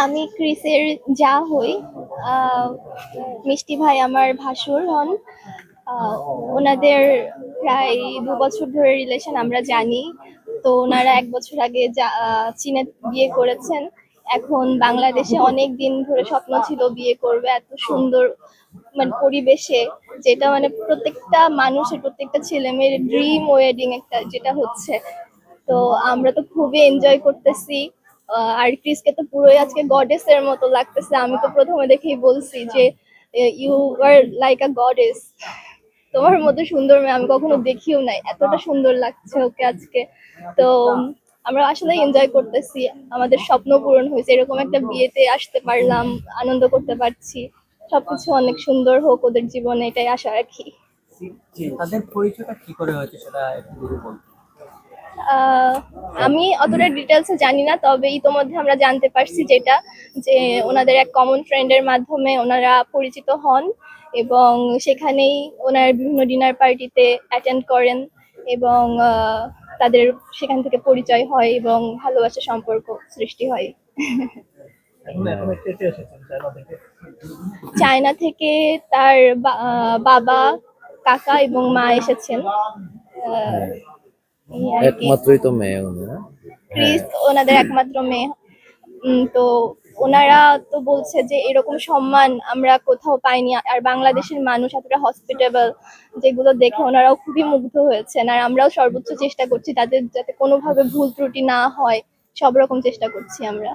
আমি ক্রিসের যা হই। আহ, মিষ্টি ভাই আমার ভাসুর হন। আহ, ওনাদের প্রায় 2 বছর ধরে রিলেশন আমরা জানি। তো ওনারা 1 বছর আগে চীনে বিয়ে করেছেন। এখন বাংলাদেশে অনেক দিন ধরে স্বপ্ন ছিল বিয়ে করবে এত সুন্দর মানে পরিবেশে, যেটা মানে প্রত্যেকটা মানুষের প্রত্যেকটা ছেলে মেয়ের ড্রিম ওয়েডিং একটা যেটা হচ্ছে। তো আমরা তো খুবই এনজয় করতেছি। আর ক্রিসকে তো পুরোই আজকে গডেস এর মতো লাগতেছে। আমি তো প্রথমে দেখেই বলছি যে you are like a goddess. তোমার মতো সুন্দর মেয়ে আমি কখনো দেখিও নাই, এতটা সুন্দর লাগছে ওকে আজকে। তো আমরা আসলে এনজয় করতেছি। আমাদের স্বপ্ন পূরণ হয়েছে, এরকম একটা বিয়েতে আসতে পারলাম, আনন্দ করতে পারছি। সবকিছু অনেক সুন্দর হোক ওদের জীবনে, এটাই আশা রাখি। তাদের পরিচয়টা কি করে হয়েছে সেটা একটু যদি বলতেন। আহ, আমি অতটা ডিটেলসে জানি না, তবে ইতোমধ্যে আমরা জানতে পারছি যেটা, যে ওনাদের এক কমন ফ্রেন্ডের মাধ্যমে ওনারা পরিচিত হন এবং সেখানেই ওনার বিভিন্ন ডিনার পার্টিতে অ্যাটেন্ড করেন এবং তাদের সেখান থেকে পরিচয় হয় এবং ভালোবাসার সম্পর্ক সৃষ্টি হয়। চায়না থেকে তার বাবা, কাকা এবং মা এসেছেন। আহ, হ্যাঁ, এই আর কি। একমাত্রই তো মেয়ে উনি না? হ্যাঁ। ক্রিস ওনাদের একমাত্র মেয়ে। তো ওনারা তো বলছে যে এরকম সম্মান আমরা কোথাও পাইনি, আর বাংলাদেশের মানুষ এতটা হসপিটেবল, যেগুলো দেখে ওনারাও খুবই মুগ্ধ হয়েছেন। আর আমরাও সর্বোচ্চ চেষ্টা করছি তাদের যাতে কোনোভাবে ভুল ত্রুটি না হয়, সব রকম চেষ্টা করছি আমরা।